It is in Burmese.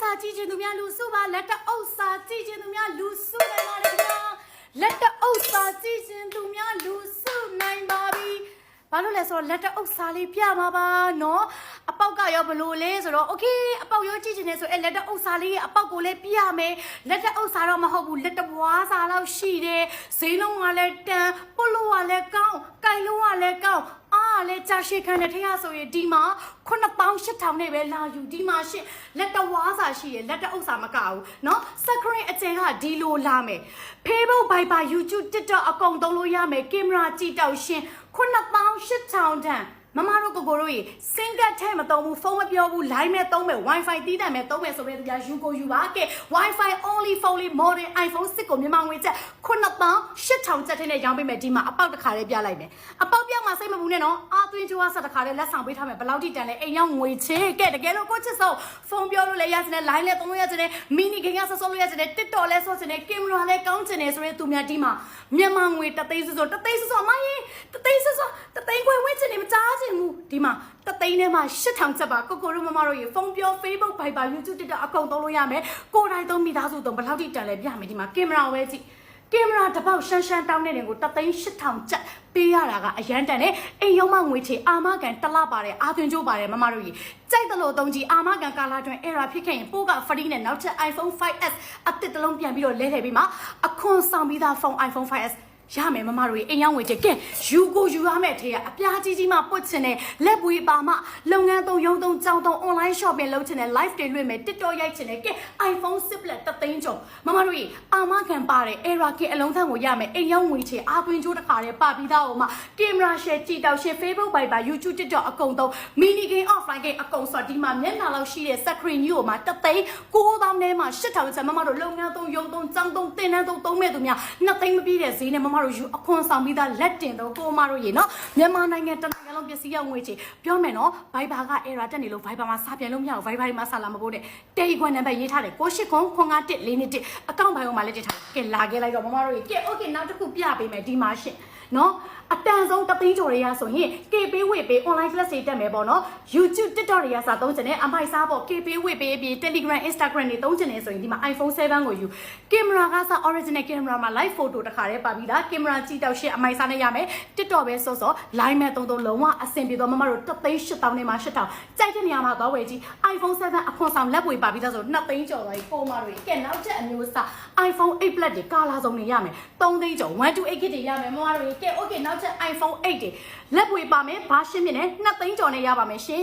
စာကြည့်ချင်သူများလူစုပါလက်တအုပ်စာကြည့်ချင်သူများလူစုနိုင်ပါလေခင်ဗျာလက်တအုပ်စာကြည့်ချင်သူများလူစုနိုင်ပါပြီဘာလို့လဲဆိုတော့လက်တအုပ်စာလေးပြမှာပါနော်အပေါက်ကရောဘလို့လဲဆိုတော့โอเคအပေါက်ရောကြည့်ချင်နေဆိုလက်တအုပ်စာလေးရဲ့အပေါက်ကိုလည်းပြမယ်လက်တအုပ်စာတော့မဟုတ်ဘူးလက်တဘွားစာလောက်ရှိတယ်ဈေးလုံးကလည်းတန်ပုတ်လို့ကလည်းကောင်းကင်လုံးကလည်းကောင်းအားလည်းကြာရှည်ခံတဲ့ထရဆိုရင်ဒီမှာ9800နဲ့ပဲလာယူဒီမှာရှင်းလက်တဝါးစာရှိရလက်တအုပ်စာမကဘူးเนาะစကရင်အကျဉ်ကဒီလိုလာမယ် Facebook Viber YouTube TikTok အကုန်သုံးလို့ရမယ်ကင်မရာကြည့်တောက်ရှင်း9800တန်မမတို့ကိုကိုတို့ရေစင်ကတ်ထဲမသုံးဘူးဖုန်းမပြောဘူး line မဲ့သုံးမယ် Wi-Fi တီးတယ်မဲ့သုံးမယ်ဆိုပြီးတော့ယူကိုယူပါကဲ Wi-Fi only phone လေး model iPhone 6ကိုမြန်မာငွေကျပ်9800ကျပ်ထင်းနဲ့ရောင်းပေးမယ်ဒီမှာအပေါက်တစ်ခါလေးပြလိုက်မယ်အပေါက်ပြောင်းမှာစိတ်မပူနဲ့နော်အာသွင်းချိုးအားဆက်တစ်ခါလေးလက်ဆောင်ပေးထားမယ်ဘယ်လောက်ထိတန်လဲအိမ်ရောက်ငွေချေကဲတကယ်လို့ကိုချစ်ဆုံးဖုန်းပြောလို့လည်းရစတဲ့ line လည်းသုံးလို့ရစတဲ့ mini ခင်ကဆော့ဆော့လို့ရစတဲ့ TikTok လည်းဆော့စတဲ့ကင်မရာလည်းကောင်းချင်နေဆိုရင်သူများဒီမှာမြန်မာငွေတသိန်းစိုးတသိန်းစိုးမကြီးတသိန်းစိုးတသိန်းခွဲဝင်းချင်နေမကြားချင်ဘူးဒီမှာတသိန်းထဲမှာ8000ချက်ပါကိုကိုတို့မမတို့ရေဖုန်းပြော Facebook Viber YouTube TikTok အကုန်သုံးလို့ရမယ်ကိုယ်တိုင်သုံးမိသားစုသုံးဘယ်လောက်ထိတန်လဲပြမယ်ဒီမှာကင်မရာဝဲကြည့်ကင်မရာတစ်ပေါက်ရှမ်းရှမ်းတောင်းနေတဲ့ကို38000ကျပ်ပေးရတာကအရန်တန်နဲ့အိမ်ရုံးမငွေချေအာမကန်တစ်လပါတယ်အာသွင်းကြိုးပါတယ်မမတို့ကြီးကြိုက်တယ်လို့သုံးကြည့်အာမကန်ကာလာတွင် error ဖြစ်ခဲ့ရင်ပို့က free နဲ့နောက်ထပ် iPhone 5s အသစ်တစ်လုံးပြန်ပြီးတော့လဲထည့်ပေးမှာအခွန်ဆောင်ပြီးသားဖုန်း iPhone 5sရမယ်မမတို့ရေအိမ်ရောက်ငွေချေကဲယူကိုယူရမယ်ထေကအပြားကြီးကြီးမှပွတ်ချင်တယ်လက်ပွေးပါမှလုပ်ငန်းသုံးရုံးသုံးကြောင်းသုံး online shopping လုပ်ချင်တယ် live တွေလွှင့်မယ် TikTok ရိုက်ချင်တယ်ကဲ iPhone 10 Plus တသိန်းကျော်မမတို့ရေအာမခံပါတယ် error ကအလုံးသန်းကိုရမယ်အိမ်ရောက်ငွေချေအာသွင်းချိုးတစ်ခါတည်းပါပြီးသားဟိုမှာကင်မရာရှယ်ကြည့်တောက်ရှယ် Facebook Viber YouTube TikTok အကုန်သုံး mini game offline game အကုန်ဆိုဒီမှာမျက်နှာလောက်ရှိတဲ့ screen ကြီးဟိုမှာတသိန်း9000ထဲမှာ8000ကျန်မမတို့လုပ်ငန်းသုံးရုံးသုံးကြောင်းသုံးတင်တန်းသုံးမဲ့သူများ2သိန်းမပြည့်တဲ့ဈေးနဲ့မမတို့ယူအခွန်ဆောင်ပြီးသားလက်တင်တော့ကိုမတို့ရေနော်မြန်မာနိုင်ငံတနိုင်ငံလုံးပစ္စည်းရောက်ငွေချေပြောမယ်နော် Viber က error တက်နေလို့ Viber မှာစာပြန်လို့မရဘူး Viber မှာစာလာမပို့နဲ့တယ်လီခွန်နံပါတ်ရေးထားတယ်98945141အကောင့်ဘိုင်မှာလည်းတက်ထားတယ်ကဲလာခဲ့လိုက်တော့မမတို့ရေကဲ okay နောက်တစ်ခုပြပေးမယ်ဒီမှာရှင့်နော်အတန်ဆုံးတသိန်းကျော်တွေရဆိုရင် KP ဝေပေး online class တွေတက်မယ်ပေါ့နော် YouTube TikTok တွေရစာသုံးချင်တယ်အမိုက်စားပေါ့ KP ဝေပေးပြီး Telegram Instagram တွေသုံးချင်တယ်ဆိုရင်ဒီမှာ iPhone 7ကိုယူကင်မရာကစ original camera မှာ live photo တစ်ခါတည်းပါပြီးသားကင်မရာကြည့်တောက်ရှင်းအမိုက်စားနဲ့ရမယ် TikTok ပဲစောစော line မဲ့သုံးလုံးဝအဆင်ပြေတော့မမတို့38000နဲ့မှ8000ကြိုက်တဲ့နေရာမှာသွားဝယ်ကြည့် iPhone 7အခွန်ဆောင်လက်ပွေပါပြီးသားဆို2သိန်းကျော်သွားပြီကိုမတို့ကဲနောက်ချက်အမျိုးအစား iPhone 8 Plus တွေကာလာဆုံးတွေရမယ်3သိန်းကျော်128 GB တွေရမယ်မမတို့ကဲ okay နောက်ချက် iPhone 8တွေလက်ပွေပါမယ်ဘာရှင်းမြင်လဲ2သိန်းကျော်နဲ့ရပါမယ်ရှင်